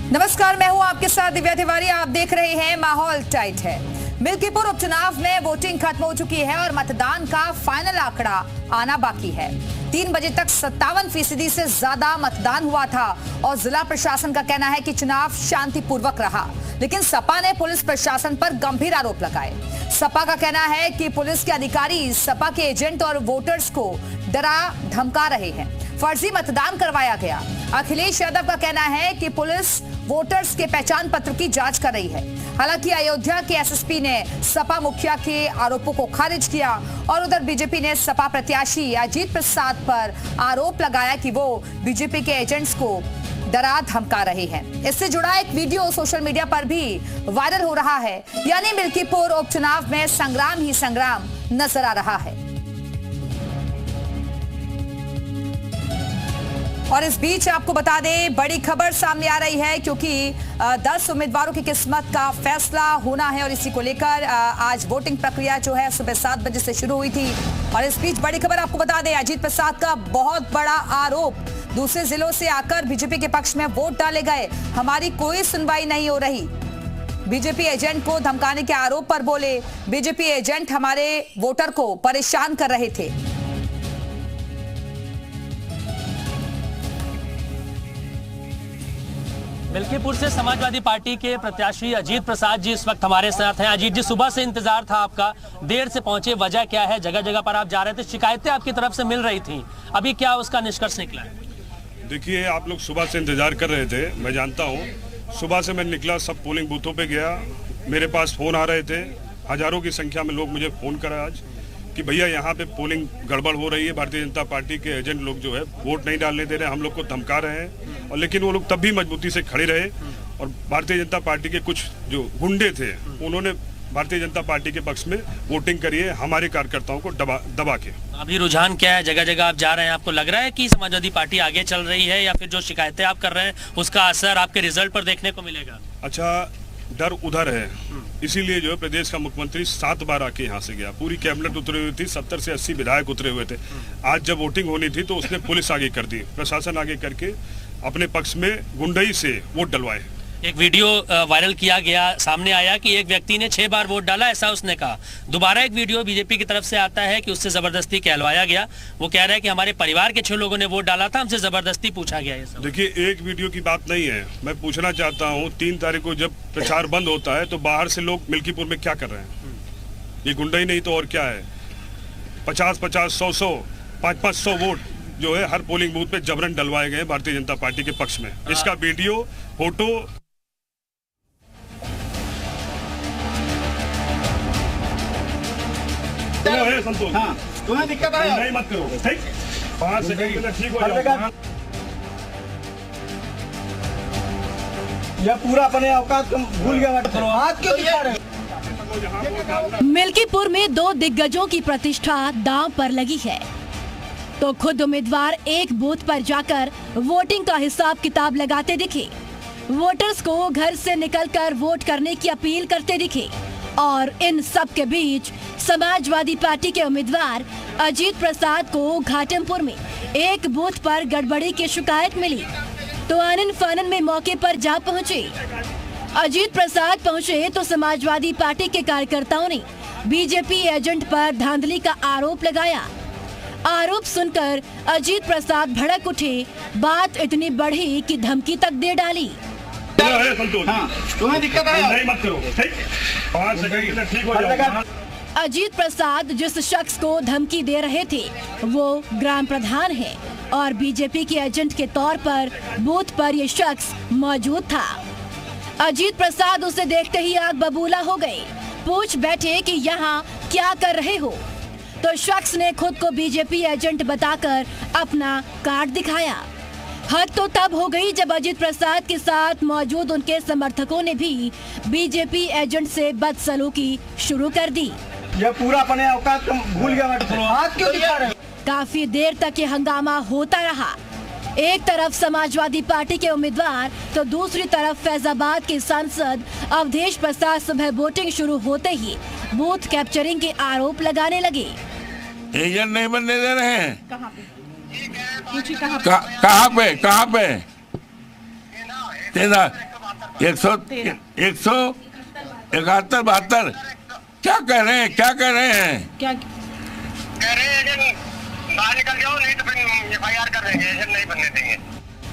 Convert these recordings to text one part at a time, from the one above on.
नमस्कार, मैं हूं आपके साथ दिव्या तिवारी। आप देख रहे हैं माहौल टाइट है। मिल्कीपुर उपचुनाव में वोटिंग खत्म हो चुकी है और मतदान का फाइनल आंकड़ा आना बाकी है। 3 बजे तक 57% से ज्यादा मतदान हुआ था और जिला प्रशासन का कहना है कि चुनाव शांतिपूर्वक रहा, लेकिन सपा ने पुलिस प्रशासन पर गंभीर आरोप लगाए। सपा का कहना है कि पुलिस के अधिकारी सपा के एजेंट और वोटर्स को डरा धमका रहे हैं, फर्जी मतदान करवाया गया। अखिलेश यादव का कहना है कि पुलिस वोटर्स के पहचान पत्र की जांच कर रही है। हालांकि अयोध्या के एसएसपी ने सपा मुखिया के आरोपों को खारिज किया और उधर बीजेपी ने सपा प्रत्याशी अजीत प्रसाद पर आरोप लगाया कि वो बीजेपी के एजेंट्स को डरा धमका रहे हैं। इससे जुड़ा एक वीडियो सोशल मीडिया पर भी वायरल हो रहा है, यानी मिल्कीपुर उपचुनाव में संग्राम ही संग्राम नजर आ रहा है। और इस बीच आपको बता दें, बड़ी खबर सामने आ रही है क्योंकि 10 उम्मीदवारों की किस्मत का फैसला होना है और इसी को लेकर आज वोटिंग प्रक्रिया जो है सुबह 7 बजे से शुरू हुई थी। और इस बीच बड़ी खबर आपको बता दें, अजीत प्रसाद का बहुत बड़ा आरोप, दूसरे जिलों से आकर बीजेपी के पक्ष में वोट डाले गए, हमारी कोई सुनवाई नहीं हो रही। बीजेपी एजेंट को धमकाने के आरोप पर बोले, बीजेपी एजेंट हमारे वोटर को परेशान कर रहे थे। मिल्कीपुर से समाजवादी पार्टी के प्रत्याशी अजीत प्रसाद जी इस वक्त हमारे साथ हैं। अजीत जी, सुबह से इंतजार था आपका, देर से पहुंचे, वजह क्या है? जगह जगह पर आप जा रहे थे, शिकायतें आपकी तरफ से मिल रही थी, अभी क्या उसका निष्कर्ष निकला है? देखिए, आप लोग सुबह से इंतजार कर रहे थे, मैं जानता हूँ। सुबह से मैं निकला, सब पोलिंग बूथों पे गया, मेरे पास फ़ोन आ रहे थे, हज़ारों की संख्या में लोग मुझे फ़ोन करा आज कि भैया यहाँ पे पोलिंग गड़बड़ हो रही है, भारतीय जनता पार्टी के एजेंट लोग जो है वोट नहीं डालने दे रहे, हम लोग को धमका रहे हैं। और लेकिन वो लोग तब भी मजबूती से खड़े रहे और भारतीय जनता पार्टी के कुछ जो गुंडे थे उन्होंने भारतीय जनता पार्टी के पक्ष में वोटिंग करी है, हमारे कार्यकर्ताओं को दबा के। अभी रुझान क्या है? जगह जगह आप जा रहे हैं, आपको लग रहा है कि समाजवादी पार्टी आगे चल रही है या फिर जो शिकायतें आप कर रहे हैं उसका असर आपके रिजल्ट पर देखने को मिलेगा? अच्छा, डर उधर है, इसीलिए जो है प्रदेश का मुख्यमंत्री 7 बार आके यहाँ से गया, पूरी कैबिनेट उतरी हुई थी, 70 से 80 विधायक उतरे हुए थे। आज जब वोटिंग होनी थी तो उसने पुलिस आगे कर दी, प्रशासन आगे करके अपने पक्ष में गुंडई से वोट डलवाए। एक वीडियो वायरल किया गया, सामने आया कि एक व्यक्ति ने 6 बार वोट डाला, ऐसा उसने कहा। दोबारा एक वीडियो बीजेपी की तरफ से आता है कि उससे जबरदस्ती कहलवाया गया, वो कह रहा है कि हमारे परिवार के 6 लोगों ने वोट डाला था, हमसे जबरदस्ती पूछा गया। ये देखिए, एक वीडियो की बात नहीं है, मैं पूछना चाहता हूँ 3 तारीख को जब प्रचार बंद होता है तो बाहर से लोग मिल्कीपुर में क्या कर रहे हैं? ये गुंडई नहीं तो और क्या है? 50-50, 100-100, 500 वोट जो है हर पोलिंग बूथ पे जबरन डलवाए गए भारतीय जनता पार्टी के पक्ष में। इसका वीडियो, फोटो हाँ, तुम्हें दिक्कत है? नहीं, मत करो, ठीक? 5 सेकंड के लिए ठीक हो जाएगा। यह पूरा अपने औकात को भूल गया। हाथ क्यों दिखा रहे? मिल्कीपुर में 2 दिग्गजों की प्रतिष्ठा दांव पर लगी है तो खुद उम्मीदवार एक बूथ पर जाकर वोटिंग का हिसाब किताब लगाते दिखे, वोटर्स को घर से निकलकर वोट करने की अपील करते दिखे। और इन सब के बीच समाजवादी पार्टी के उम्मीदवार अजीत प्रसाद को घाटमपुर में एक बूथ पर गड़बड़ी की शिकायत मिली तो आनन फानन में मौके पर जा पहुंचे। अजीत प्रसाद पहुंचे तो समाजवादी पार्टी के कार्यकर्ताओं ने बीजेपी एजेंट पर धांधली का आरोप लगाया। आरोप सुनकर अजीत प्रसाद भड़क उठे, बात इतनी बढ़ी कि धमकी तक दे डाली। हाँ, तुम्हें दिक्कत है? नहीं, मत करो, ठीक? 5 सेकंड के लिए ठीक हो जाएगा। अजीत प्रसाद जिस शख्स को धमकी दे रहे थे वो ग्राम प्रधान है और बीजेपी के एजेंट के तौर पर बूथ पर ये शख्स मौजूद था। अजीत प्रसाद उसे देखते ही आग बबूला हो गए, पूछ बैठे कि यहाँ क्या कर रहे हो? तो शख्स ने खुद को बीजेपी एजेंट बताकर अपना कार्ड दिखाया। हद तो तब हो गई जब अजीत प्रसाद के साथ मौजूद उनके समर्थकों ने भी बीजेपी एजेंट से बदसलूकी शुरू कर दी। यह पूरा अपने औकात को भूल गया। हाथ क्यों दिखा रहे? काफी देर तक ये हंगामा होता रहा। एक तरफ समाजवादी पार्टी के उम्मीदवार तो दूसरी तरफ फैजाबाद के सांसद अवधेश प्रसाद सुबह वोटिंग शुरू होते ही बूथ कैप्चरिंग के आरोप लगाने लगे। एजेंट नहीं बनने दे रहे हैं। कहाँ पे? कहाँ पे? तेरा 171-72 क्या कह रहे हैं, क्या कह रहे हैं? क्या कह रहे हैं कि बाहर निकल जाओ, नहीं तो फिर FIR कर देंगे, एजेंट नहीं बनने देंगे।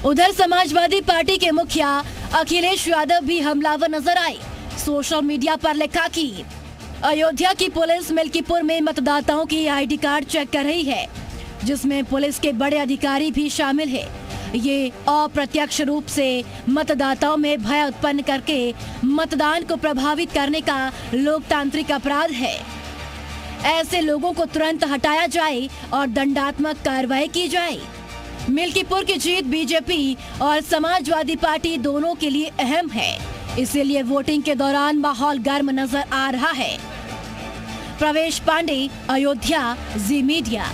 उधर समाजवादी पार्टी के मुखिया अखिलेश यादव भी हमलावर नजर आए। सोशल मीडिया पर लिखा कि अयोध्या की पुलिस मिल्कीपुर में मतदाताओं की ID कार्ड चेक कर रही है, जिसमें पुलिस के बड़े अधिकारी भी शामिल है। ये अप्रत्यक्ष रूप से मतदाताओं में भय उत्पन्न करके मतदान को प्रभावित करने का लोकतांत्रिक अपराध है। ऐसे लोगों को तुरंत हटाया जाए और दंडात्मक कार्रवाई की जाए। मिल्कीपुर की जीत बीजेपी और समाजवादी पार्टी दोनों के लिए अहम है, इसीलिए वोटिंग के दौरान माहौल गर्म नजर आ रहा है। प्रवेश पांडे, अयोध्या, जी मीडिया।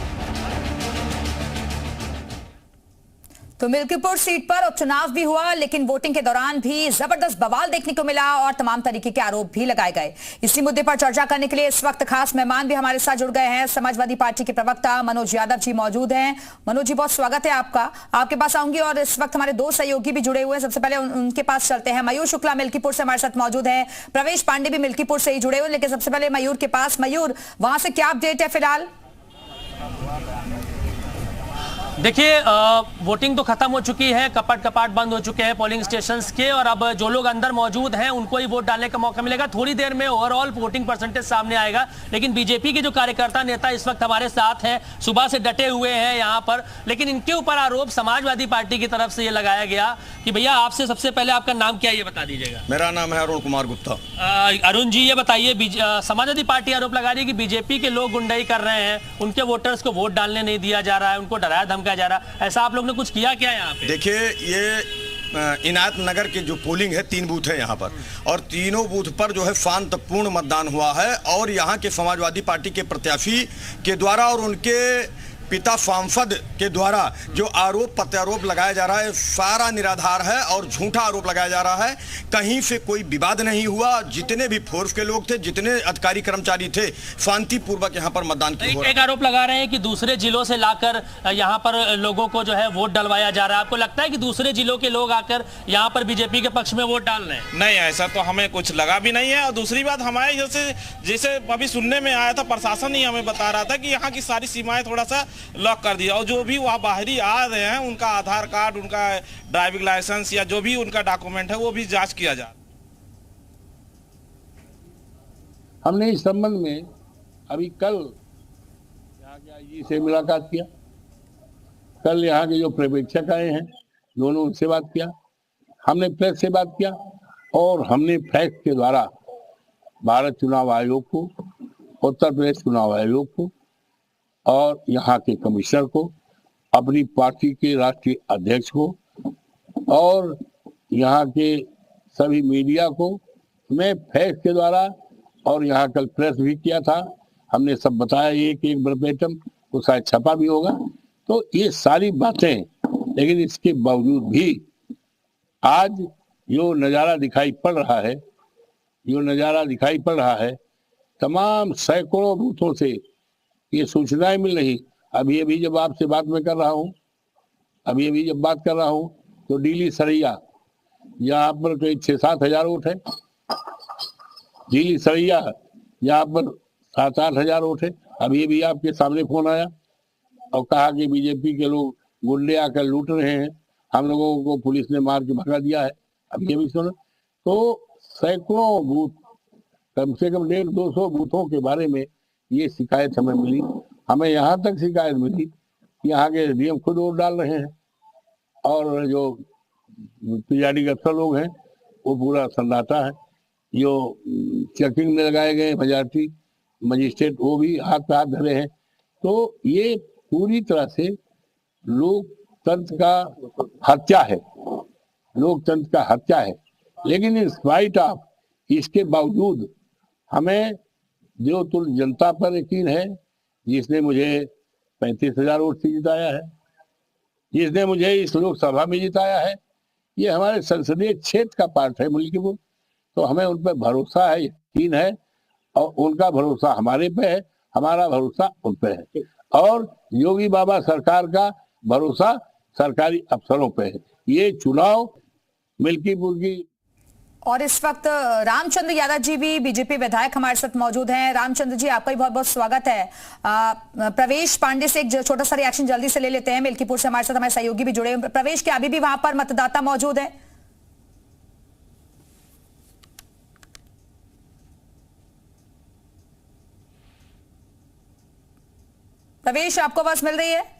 तो मिल्कीपुर सीट पर उपचुनाव भी हुआ, लेकिन वोटिंग के दौरान भी जबरदस्त बवाल देखने को मिला और तमाम तरीके के आरोप भी लगाए गए। इसी मुद्दे पर चर्चा करने के लिए इस वक्त खास मेहमान भी हमारे साथ जुड़ गए हैं। समाजवादी पार्टी के प्रवक्ता मनोज यादव जी मौजूद हैं। मनोज जी, बहुत स्वागत है आपका। आपके पास आऊंगी और इस वक्त हमारे दो सहयोगी भी जुड़े हुए हैं। सबसे पहले उनके पास चलते हैं। मयूर शुक्ला मिल्कीपुर से हमारे साथ मौजूद है, प्रवेश पांडे भी मिल्कीपुर से ही जुड़े हुए, लेकिन सबसे पहले मयूर के पास। मयूर, वहां से क्या अपडेट है फिलहाल? देखिए, वोटिंग तो खत्म हो चुकी है, कपाट बंद हो चुके हैं पोलिंग स्टेशंस के, और अब जो लोग अंदर मौजूद हैं उनको ही वोट डालने का मौका मिलेगा। थोड़ी देर में ओवरऑल वोटिंग परसेंटेज सामने आएगा, लेकिन बीजेपी के जो कार्यकर्ता नेता इस वक्त हमारे साथ हैं, सुबह से डटे हुए हैं यहाँ पर, लेकिन इनके ऊपर आरोप समाजवादी पार्टी की तरफ से ये लगाया गया कि भैया, आपसे सबसे पहले आपका नाम क्या है ये बता दीजिएगा। मेरा नाम है अरुण कुमार गुप्ता। अरुण जी, ये बताइए, समाजवादी पार्टी आरोप लगा रही है कि बीजेपी के लोग गुंडाई कर रहे हैं, उनके वोटर्स को वोट डालने नहीं दिया जा रहा है, उनको डराया धमकाया जा रहा है। ऐसा आप लोग ने कुछ किया क्या यहाँ पे? देखिए, ये इनायत नगर की जो पोलिंग है, 3 बूथ है यहाँ पर, और तीनों बूथ पर जो है शांतिपूर्ण मतदान हुआ है, और यहाँ के समाजवादी पार्टी के प्रत्याशी के द्वारा और उनके पिता सांसद के द्वारा जो आरोप प्रत्यारोप लगाया जा रहा है, सारा निराधार है और झूठा आरोप लगाया जा रहा है। कहीं से कोई विवाद नहीं हुआ। जितने भी फोर्स के लोग थे, जितने अधिकारी कर्मचारी थे, शांतिपूर्वक यहाँ पर मतदान किया। एक आरोप लगा रहे हैं कि दूसरे जिलों से लाकर यहाँ पर लोगों को जो है वोट डलवाया जा रहा है। आपको लगता है कि दूसरे जिलों के लोग आकर यहाँ पर बीजेपी के पक्ष में वोट डाल रहे हैं? नहीं, ऐसा तो हमें कुछ लगा भी नहीं है। और दूसरी बात, हमारे जैसे अभी सुनने में आया था, प्रशासन ही हमें बता रहा था कि यहाँ की सारी सीमाएं थोड़ा सा लॉक कर दिया, और जो भी वहाँ बाहरी आ रहे हैं उनका आधार कार्ड, उनका ड्राइविंग लाइसेंस या जो भी उनका डॉक्यूमेंट है वो भी जांच किया जाए। हमने इस संबंध में अभी कल यहाँ के आईजी से मुलाकात किया। कल यहाँ के जो पर्यवेक्षक आए हैं, दोनों उनसे बात किया। हमने प्रेस से बात किया, और हमने फैक्स के द्वारा भारत चुनाव आयोग को, उत्तर प्रदेश चुनाव आयोग को और यहाँ के कमिश्नर को, अपनी पार्टी के राष्ट्रीय अध्यक्ष को और यहाँ के सभी मीडिया को मैं फैक्स के द्वारा, और यहाँ कल प्रेस भी किया था, हमने सब बताया एक वर्बेटम, तो शायद छपा भी होगा। तो ये सारी बातें, लेकिन इसके बावजूद भी आज जो नज़ारा दिखाई पड़ रहा है, तमाम सैकड़ों बूथों से ये सूचनाएं मिल रही। अभी जब आपसे बात कर रहा हूँ, तो डीली सरैया, यहाँ पर कोई 6-7 हजार वोट है। डीली सरैया यहाँ पर 7-8 हजार वोट है। अभी आपके सामने फोन आया और कहा कि बीजेपी के लोग गुंडे आकर लूट रहे हैं, हम लोगों को पुलिस ने मार के भगा दिया है। अभी सुनो, तो सैकड़ों बूथ, कम से कम 150-200 बूथों के बारे में ये शिकायत हमें मिली। हमें यहाँ तक शिकायत मिली कि यहाँ के डीएम खुद वोट डाल रहे हैं, और जो पीआरडी अफसर लोग हैं वो पूरा सन्नाटा है। जो चेकिंग में लगाए गए मेजॉरिटी मजिस्ट्रेट, वो भी हाथ पे हाथ धरे हैं। तो ये पूरी तरह से लोकतंत्र का हत्या है। लेकिन इन स्पाइट ऑफ इसके बावजूद हमें जो तुल जनता पर यकीन है, जिसने मुझे 35,000 वोट से जिताया है, जिसने मुझे इस लोकसभा में जिताया है, ये हमारे संसदीय क्षेत्र का पार्ट है मिल्कीपुर। तो हमें उन पर भरोसा है, यकीन है, और उनका भरोसा हमारे पे है, हमारा भरोसा उन पे है, और योगी बाबा सरकार का भरोसा सरकारी अफसरों पे है। ये चुनाव मिल्कीपुर की और इस वक्त रामचंद्र यादव जी भी बीजेपी विधायक हमारे साथ मौजूद हैं। रामचंद्र जी, आपका भी बहुत बहुत स्वागत है। प्रवेश पांडे से एक छोटा सा रिएक्शन जल्दी से ले लेते हैं। मिल्कीपुर से हमारे साथ हमारे सहयोगी भी जुड़े हैं। प्रवेश, क्या अभी भी वहां पर मतदाता मौजूद है? प्रवेश, आपको आवाज मिल रही है?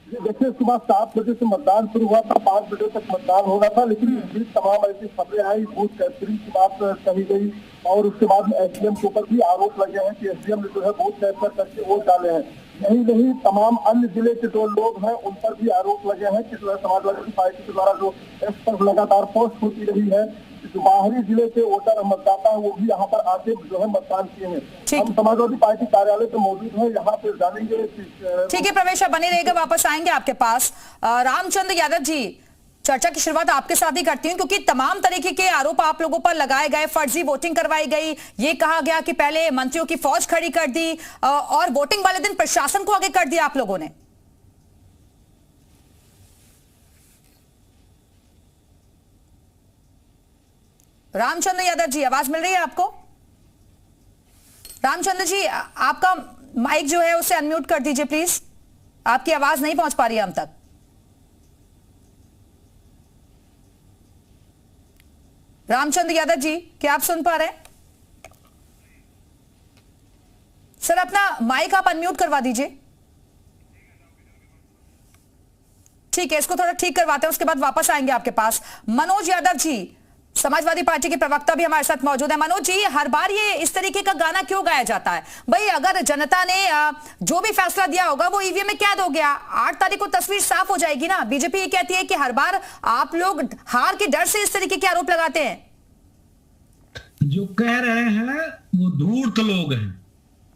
देखिए, सुबह 7 बजे से मतदान शुरू हुआ था, 5 बजे तक मतदान होना था, लेकिन इस बीच तमाम ऐसी खबरें आई, बूथ कैप्चरिंग की बात कही गई और उसके बाद एसडीएम के ऊपर भी आरोप लगे हैं कि एसडीएम ने जो है बूथ कैप्चर करके वोट डाले हैं। यही नहीं, तमाम अन्य जिले के जो लोग हैं उन पर भी आरोप लगे हैं कि जो है समाजवादी पार्टी के द्वारा जो इस पर लगातार पोस्ट होती रही है, जो बाहरी जिले के वोटर मतदाता है वो भी यहाँ पर आके जो है मतदान किए हैं। हम समाजवादी पार्टी कार्यालय पे मौजूद हैं, यहाँ पे जानेंगे। ठीक है प्रवेश, आप बने रहेगा, वापस आएंगे आपके पास। रामचंद्र यादव जी, चर्चा की शुरुआत आपके साथ ही करती हूँ, क्योंकि तमाम तरीके के आरोप आप लोगों पर लगाए गए। फर्जी वोटिंग करवाई गई, ये कहा गया कि पहले मंत्रियों की फौज खड़ी कर दी और वोटिंग वाले दिन प्रशासन को आगे कर दिया आप लोगों ने। रामचंद्र यादव जी, आवाज मिल रही है आपको? रामचंद्र जी, आपका माइक जो है उसे अनम्यूट कर दीजिए प्लीज, आपकी आवाज नहीं पहुंच पा रही है हम तक। रामचंद्र यादव जी, क्या आप सुन पा रहे हैं? सर, अपना माइक आप अनम्यूट करवा दीजिए। ठीक है, इसको थोड़ा ठीक करवाते हैं, उसके बाद वापस आएंगे आपके पास। मनोज यादव जी, समाजवादी पार्टी के प्रवक्ता भी हमारे साथ मौजूद है। मनोज जी, हर बार ये इस तरीके का गाना क्यों गाया जाता है? भाई, अगर जनता ने जो भी फैसला दिया होगा वो ईवीएम में कैद हो गया, 8 तारीख को तस्वीर साफ हो जाएगी ना। बीजेपी ये कहती है कि हर बार आप लोग हार के डर से इस तरीके के आरोप लगाते हैं। जो कह रहे हैं वो धूर्त लोग हैं,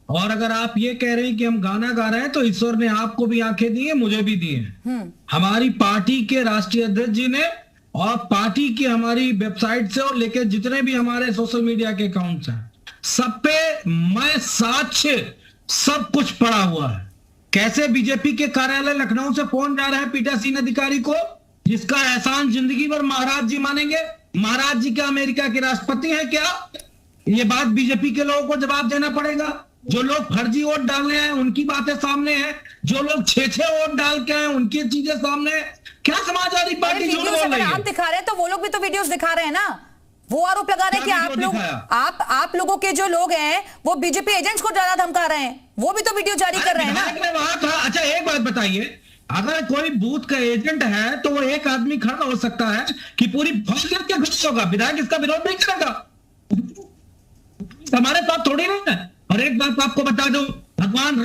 और अगर आप ये कह रहे हैं कि हम गाना गा रहे हैं तो ईश्वर ने आपको भी आंखें दी है, मुझे भी दी है। हमारी पार्टी के राष्ट्रीय अध्यक्ष जी ने और पार्टी की हमारी वेबसाइट से और लेकर जितने भी हमारे सोशल मीडिया के अकाउंट्स हैं, सब पे मैं साक्ष्य सब कुछ पड़ा हुआ है। कैसे बीजेपी के कार्यालय लखनऊ से फोन जा रहा है पीठासीन अधिकारी को, जिसका एहसान जिंदगी भर महाराज जी मानेंगे। महाराज जी क्या अमेरिका के राष्ट्रपति हैं क्या? ये बात बीजेपी के लोगों को जवाब देना पड़ेगा। जो लोग फर्जी वोट डाल रहे हैं उनकी बातें सामने हैं, जो लोग 6-6 वोट डाल के हैं उनकी चीजें सामने हैं। क्या समाजवादी पार्टी झूठ बोल रही है? आप दिखा रहे हैं तो वो लोग भी तो वीडियोस दिखा रहे हैं ना। वो आरोप लगा रहे हैं कि आप लोगों के जो लोग हैं वो बीजेपी एजेंट्स को डरा धमका रहे हैं, वो भी तो वीडियो जारी कर रहे हैं ना। वहां था। अच्छा, एक बात बताइए, अगर कोई बूथ का एजेंट है तो वो एक आदमी खड़ा हो सकता है कि पूरी फौज क्या घुस होगा? विधायक इसका विरोध नहीं करेगा? हमारे साथ थोड़ी नहीं है। और एक बात आपको बता दूं, भगवान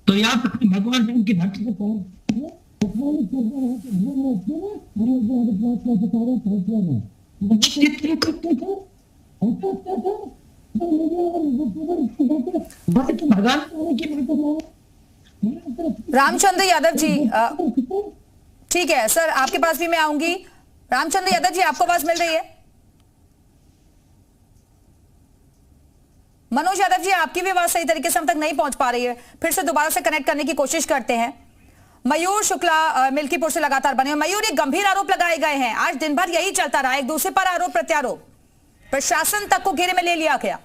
तो यहाँ भगवान राम की भक्ति रामचंद्र यादव जी, ठीक है सर, आपके पास भी मैं आऊंगी। रामचंद्र यादव जी, आपको आवाज मिल रही है? मनोज यादव जी, आपकी भी आवाज सही तरीके से हम तक नहीं पहुंच पा रही है, फिर से दोबारा से कनेक्ट करने की कोशिश करते हैं। मयूर शुक्ला मिल्कीपुर से लगातार बने हुए। मयूर, ये गंभीर आरोप लगाए गए हैं, आज दिन भर यही चलता रहा, एक दूसरे पर आरोप प्रत्यारोप, प्रशासन तक को घेरे में ले लिया गया।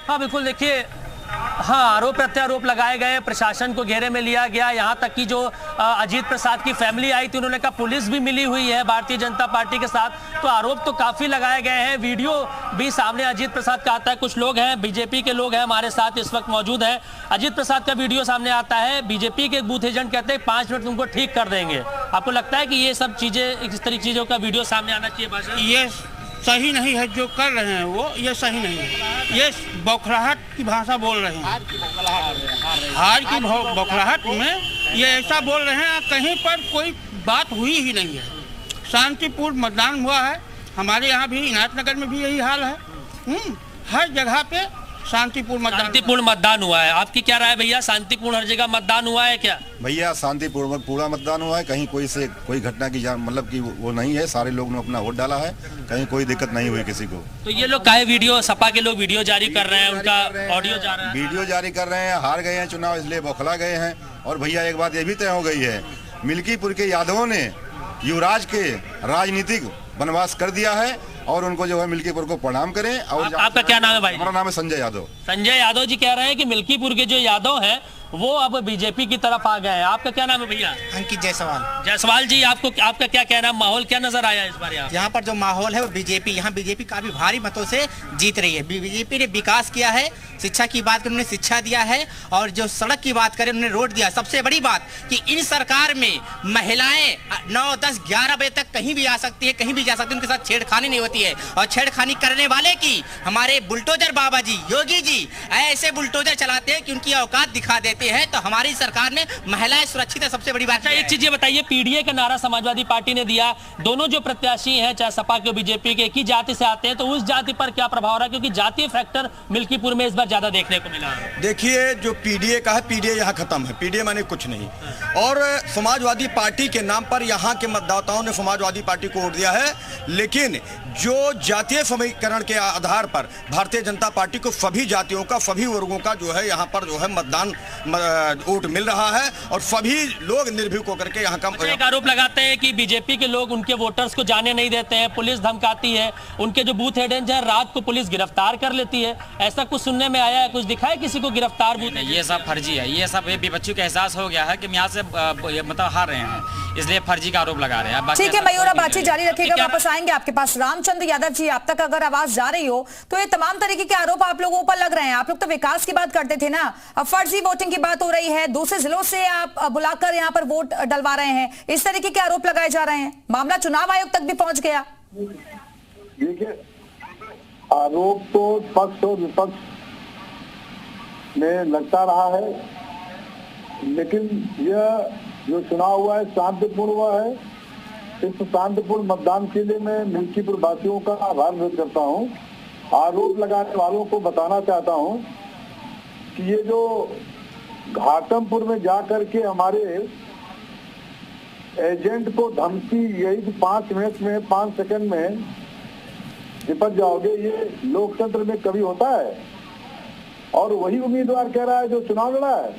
हाँ बिल्कुल, देखिए, हाँ, आरोप प्रत्यारोप लगाए गए, प्रशासन को घेरे में लिया गया। यहाँ तक कि जो अजीत प्रसाद की फैमिली आई थी, उन्होंने कहा पुलिस भी मिली हुई है भारतीय जनता पार्टी के साथ। तो आरोप तो काफी लगाए गए हैं। वीडियो भी सामने अजीत प्रसाद का आता है, कुछ लोग हैं बीजेपी के लोग हैं हमारे साथ इस वक्त मौजूद है। अजीत प्रसाद का वीडियो सामने आता है, बीजेपी के बूथ एजेंट कहते हैं 5 मिनट तुमको ठीक कर देंगे। आपको लगता है कि ये सब चीजें, इस तरह की चीजों का वीडियो सामने आना चाहिए? भाषा ये सही नहीं है जो कर रहे हैं वो, ये सही नहीं है। ये बौखलाहट की भाषा बोल रहे हैं, हार की बौखलाहट में ये ऐसा बोल रहे हैं, कहीं पर कोई बात हुई ही नहीं है। शांतिपूर्ण मतदान हुआ है, हमारे यहाँ भी इनायत नगर में भी यही हाल है। हर जगह पे शांतिपूर्ण मतदान हुआ है। आपकी क्या राय भैया, शांतिपूर्ण हर जगह मतदान हुआ है क्या? भैया शांतिपूर्वक पूरा मतदान हुआ है, कहीं कोई घटना की मतलब कि वो नहीं है, सारे लोग ने अपना वोट डाला है, कहीं कोई दिक्कत नहीं हुई किसी को। तो ये लोग काहे वीडियो, सपा के लोग वीडियो जारी कर रहे हैं, उनका ऑडियो जा रहा है, वीडियो जारी कर रहे हैं, हार गए हैं चुनाव इसलिए बौखला गए हैं। और भैया एक बात ये भी तय हो गई है, मिल्कीपुर के यादवों ने युवराज के राजनीतिक वनवास कर दिया है और उनको जो है मिल्कीपुर को प्रणाम करें। और आपका क्या नाम है भाई? हमारा नाम है संजय यादव। संजय यादव जी कह रहे हैं कि मिल्कीपुर के जो यादव हैं वो अब बीजेपी की तरफ आ गए हैं। आपका क्या नाम है भैया? अंकित जायसवाल। जायसवाल जी, आपका क्या कहना है, माहौल क्या नजर आया इस बार यहाँ पर? जो माहौल है वो बीजेपी, यहाँ बीजेपी काफी भारी मतों से जीत रही है। बीजेपी ने विकास किया है, शिक्षा की बात करें उन्होंने शिक्षा दिया है, और जो सड़क की बात करें उन्होंने रोड दिया। सबसे बड़ी बात कि इन सरकार में महिलाएं 9, 10, 11 बजे तक कहीं भी आ सकती है, कहीं भी जा सकती है, उनके साथ छेड़खानी नहीं होती है। और छेड़खानी करने वाले की हमारे बुलडोजर बाबा जी, योगी जी ऐसे बुलडोजर चलाते हैं कि उनकी औकात दिखा देते हैं। तो हमारी सरकार ने महिलाएं सुरक्षित है, सबसे बड़ी बात। एक चीज ये बताइए, पीडीए का नारा समाजवादी पार्टी ने दिया, दोनों जो प्रत्याशी हैं चाहे सपा के बीजेपी के, एक ही जाति से आते हैं, तो उस जाति पर क्या प्रभाव रहा, क्योंकि जातीय फैक्टर मिल्कीपुर में इस बार ज्यादा देखने को मिला? देखिए, जो पीडीए का है, पीडीए यहाँ खत्म है, पीडीए माने कुछ नहीं। और समाजवादी पार्टी के नाम पर यहाँ के मतदाताओं ने समाजवादी पार्टी को वोट दिया है, लेकिन जो जातीय समीकरण के आधार पर भारतीय जनता पार्टी को सभी जातियों का, सभी वर्गों का जो है यहाँ पर जो है मतदान वोट मिल रहा है, और सभी लोग निर्भीक होकर के यहाँ का एक आरोप लगाते हैं कि बीजेपी के लोग उनके वोटर्स को जाने नहीं देते हैं, पुलिस धमकाती है, उनके जो बूथ हेडेंस हैं रात को पुलिस गिरफ्तार कर लेती है। ऐसा कुछ सुनने में आया है, कुछ दिखा है किसी को गिरफ्तार? बूथ ये सब फर्जी है, ये सब विपक्षी को एहसास हो गया है कि हम यहाँ से मतलब हार रहे हैं, इसलिए फर्जी का आरोप लगा रहे हैं। ठीक है मयूर, आप बातचीत जारी रखिएगा, वापस आएंगे आपके पास। रामचंद्र यादव जी, आप तक अगर आवाज जा रही हो तो ये तमाम तरीके के आरोप आप लोगों पर लग रहे हैं। आप लोग तो विकास की बात करते थे ना, अब फर्जी वोटिंग की बात हो रही है, दूसरे जिलों से आप बुलाकर यहाँ पर वोट डलवा रहे हैं, इस तरीके के आरोप लगाए जा रहे हैं, मामला चुनाव आयोग तक भी पहुंच गया। देखिए, आरोप तो पक्ष और विपक्ष में लगता रहा है, लेकिन यह जो चुनाव हुआ है शांतिपूर्ण हुआ है। इस शांतिपूर्ण मतदान के लिए मैं मिल्कीपुर वासियों का आभार व्यक्त करता हूं। आरोप लगाने वालों को बताना चाहता हूं कि ये जो घाटमपुर में जाकर के हमारे एजेंट को धमकी, यही 5 मिनट में, 5 सेकंड में निपट जाओगे, ये लोकतंत्र में कभी होता है? और वही उम्मीदवार कह रहा है जो चुनाव लड़ा है।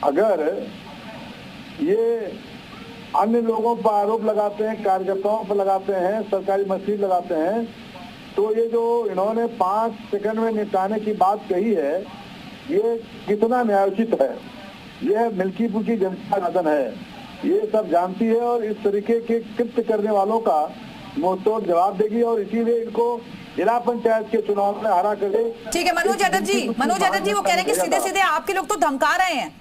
अगर ये अन्य लोगों पर आरोप लगाते हैं, कार्यकर्ताओं पर लगाते हैं, सरकारी मशीन लगाते हैं, तो ये जो इन्होंने 5 सेकंड में निपटाने की बात कही है, ये कितना न्यायोचित है? यह मिल्कीपुर की जनता नादन है, ये सब जानती है, और इस तरीके के कृत्य करने वालों का मुंहतोड़ जवाब देगी, और इसीलिए इनको जिला पंचायत के चुनाव में हरा कर दे। ठीक है मनोज यादव जी, वो कह रहे हैं कि सीधे सीधे आपके लोग तो धमका रहे हैं।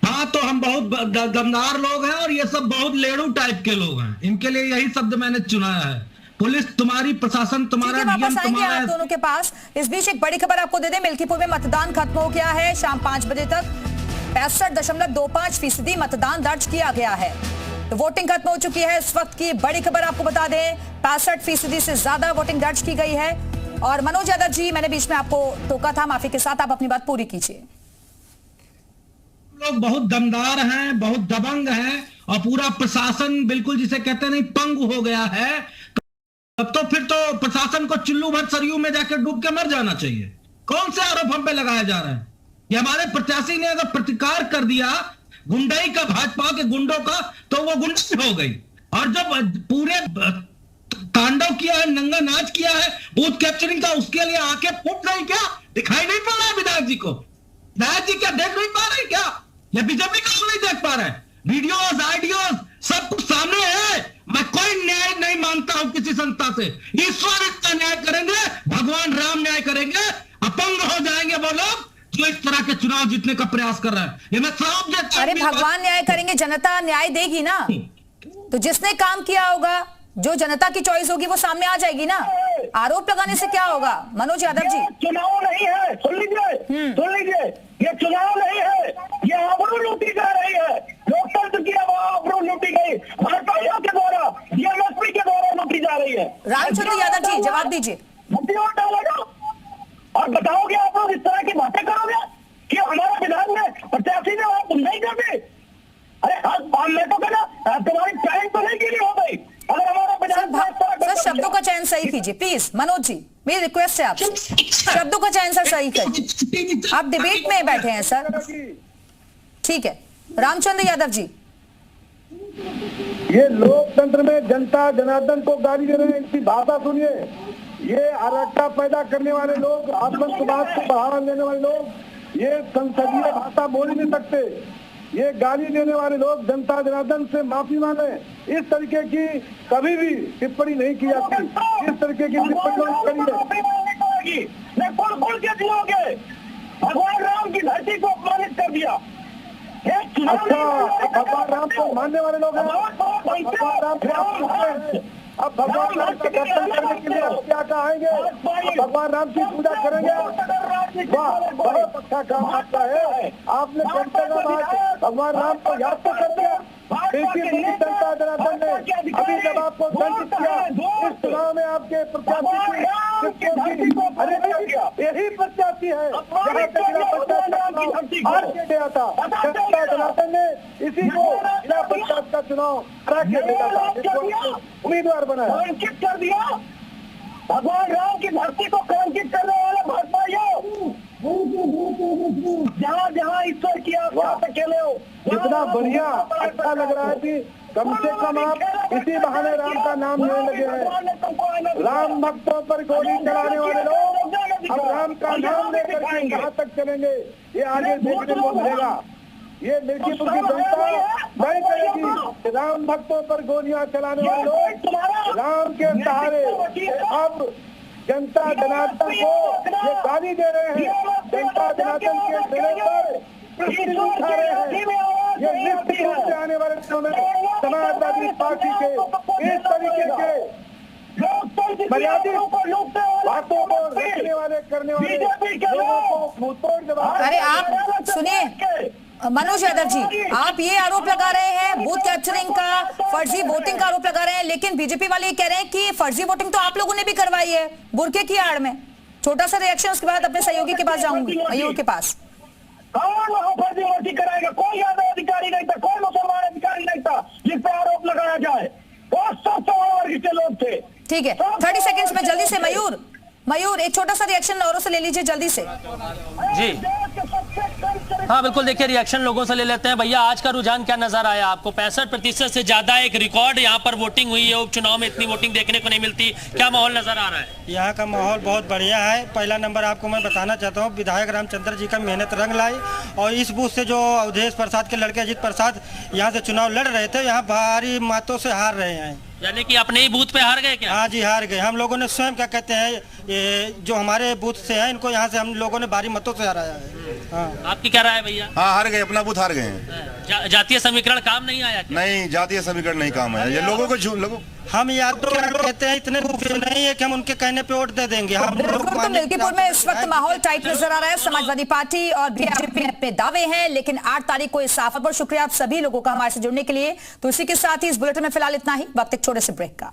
हाँ, तो हम बहुत दमदार लोग हैं और ये सब बहुत लेड़ू टाइप के लोग हैं, इनके लिए यही शब्द मैंने चुनाया है। पुलिस तुम्हारी, प्रशासन तुम्हारा, वापस आएंगे आप दोनों के पास। इस बीच एक बड़ी खबर आपको दे दें, मिल्कीपुर में मतदान खत्म हो गया है। शाम 5 बजे तक 65.25% मतदान दर्ज किया गया है, तो वोटिंग खत्म हो चुकी है। इस वक्त की बड़ी खबर आपको बता दें, 65% से ज्यादा वोटिंग दर्ज की गई है। और मनोज यादव जी, मैंने बीच में आपको टोका था, माफी के साथ आप अपनी बात पूरी कीजिए। लोग बहुत दमदार हैं, बहुत दबंग हैं, और पूरा प्रशासन बिल्कुल जिसे कहते नहीं पंग हो गया है। तब तो फिर तो प्रशासन को चुल्लू भर सरयू में जाकर डूब के मर जाना चाहिए। कौन से आरोप हम पे लगाए जा रहे हैं? ये हमारे प्रत्याशी ने अगर प्रतिकार कर दिया गुंडाई का, भाजपा के गुंडों का, तो वो गुंडा हो गई। और जब पूरे तांडव किया है, नंगा नाच किया है बूथ कैप्चरिंग का, उसके लिए आंखें फूट रही क्या? दिखाई नहीं पड़ रहा है विधायक जी को? विधायक जी क्या देख नहीं पा रहे क्या? या बीजेपी का नहीं देख पा रहे? वीडियोस, आइडियोस सब कुछ सामने है। मैं कोई न्याय नहीं मानता हूं किसी संस्था से। ईश्वर इसका न्याय करेंगे, भगवान राम न्याय करेंगे। अपंग हो जाएंगे वो लोग जो इस तरह के चुनाव जीतने का प्रयास कर रहे हैं। ये मैं साफ देता हूं। अरे भगवान न्याय करेंगे, जनता न्याय देगी ना। तो जिसने काम किया होगा, जो जनता की चॉइस होगी, वो सामने आ जाएगी ना। आरोप लगाने से क्या होगा? मनोज यादव जी, चुनाव नहीं है, सुन लीजिए, ये चुनाव नहीं है, ये आबरू लूटी जा रही है। लोकतंत्र की आबरू लूटी गई भाजपा के द्वारा, ये एमएसपी के द्वारा लूटी जा रही है। रामचंद्र यादव जी जवाब दीजिए। मुफ्ती वोट डालेगा और बताओगे आप लोग इस तरह की बातें करोगे कि हमारा विधान में प्रत्याशी ने आप नहीं करते। अरे मैं तो कहना तुम्हारी चैन तो नहीं गिरी हो गई अगर हमारा विधान। सर शब्दों का चयन सही कीजिए प्लीज। मनोज जी मेरी रिक्वेस्ट है आपसे, शब्दों का चयन सर सही करिए। आप डिबेट में बैठे हैं सर। ठीक है रामचंद्र यादव जी। ये लोकतंत्र में जनता जनार्दन को गाली दे रहे हैं, इनकी भाषा सुनिए। ये अराजकता पैदा करने वाले लोग, आतंकवाद को बढ़ावा देने वाले लोग, ये संसदीय भाषा बोल नहीं सकते। ये गाली देने वाले लोग जनता जनार्दन से माफी मांगे। इस तरीके की कभी भी टिप्पणी नहीं की जाती। इस तरीके की टिप्पणी करिए। भगवान राम की धरती को अपमानित कर दिया। अच्छा भगवान राम को मानने वाले लोग हैं, भगवान राम को अब भगवान राम का दर्शन करने के लिए क्या कहेंगे, भगवान राम की पूजा करेंगे। वाह बहुत अच्छा काम आपका है। आपने कम से कम आज भगवान राम को याद तो कर दिया। जनता जनार्दन ने अभी जब आपको दंडित किया इस चुनाव में आपके प्रत्याशी यही प्रत्याशी है हार के गया था। जनता जनार्दन ने इसी को जिला पंचायत का चुनाव करा के भेजा था, उम्मीदवार बनाया। कलंकित कर दिया भगवान राम की धरती को कलंकित करने वाले भाजपाइयों। जहाँ जहाँ ईश्वर की आस्था पे खेले हो। कितना बढ़िया अच्छा लग रहा है कि कम से कम आप इसी बहाने राम का नाम लेने लगे हैं। राम भक्तों पर गोली चलाने वाले लोग अब राम का नाम लेकर के कहाँ तक चलेंगे ये आगे देखने को मिलेगा। ये मिर्कीपुर की जनता नहीं करेगी। राम भक्तों पर गोलियां चलाने वाले लोग राम के सहारे अब जनता जनार्दन को ये गाली दे रहे हैं। जनता जनार्दन के चेहरे पर प्रश्न उठा रहे हैं। ये निश्चित से आने वाले दिनों में समाजवादी पार्टी के इस तरीके के मर्यादित बातों को रखने वाले करने वाले लोगों को मुंहतोड़ जवाब। अरे आप सुनिए मनोज यादव जी, आप ये आरोप लगा रहे हैं बूथ कैप्चरिंग का, फर्जी वोटिंग का आरोप लगा रहे हैं, लेकिन बीजेपी वाले ये कह रहे हैं कि फर्जी वोटिंग तो आप लोगों ने भी करवाई है बुरके की आड़ में। छोटा सा रिएक्शन, उसके बाद अपने सहयोगी के पास जाऊंगी, मयूर के पास। कौन वहाँ फर्जी वोटिंग कराएगा? कोई यादव अधिकारी नहीं था, कोई मुसलमान अधिकारी नहीं था जिस पे आरोप लगाया जाए। बहुत सब वर्ग के लोग थे। ठीक है 30 सेकेंड्स में जल्दी से मयूर एक छोटा सा रिएक्शन औरों से ले लीजिए जल्दी से। जी हाँ बिल्कुल, देखिए रिएक्शन लोगों से ले लेते हैं। भैया आज का रुझान क्या नजर आया आपको? 65% से ज्यादा एक रिकॉर्ड यहाँ पर वोटिंग हुई है। उपचुनाव में इतनी वोटिंग देखने को नहीं मिलती। क्या माहौल नजर आ रहा है? यहाँ का माहौल बहुत बढ़िया है। पहला नंबर आपको मैं बताना चाहता हूँ, विधायक रामचंद्र जी का मेहनत रंग लाई। और इस बूथ से जो अवधेश प्रसाद के लड़के अजीत प्रसाद यहाँ से चुनाव लड़ रहे थे, यहाँ भारी मतों से हार रहे हैं। यानी कि अपने ही बूथ पे हार गए क्या? हाँ जी हार गए। हम लोगों ने स्वयं क्या कहते हैं, ये जो हमारे बूथ से हैं इनको यहाँ से हम लोगों ने भारी मतों से हराया है। हाँ। आपकी क्या राय है भैया? हाँ हार गए, अपना बूथ हार गए हैं। जातीय समीकरण काम नहीं आया क्या? नहीं, जातीय समीकरण नहीं काम आया। ये लोगों को हम यादव कहते हैं इतने नहीं है कि हम उनके कहने पे वोट दे देंगे। हम तो मिल्कीपुर में इस वक्त माहौल टाइट नजर आ रहा है। समाजवादी पार्टी और बीजेपी अपने दावे हैं, लेकिन 8 तारीख को इस साफा पर शुक्रिया आप सभी लोगों का हमारे से जुड़ने के लिए। तो इसी के साथ ही इस बुलेटिन में फिलहाल इतना ही। वक्त एक छोटे से ब्रेक का।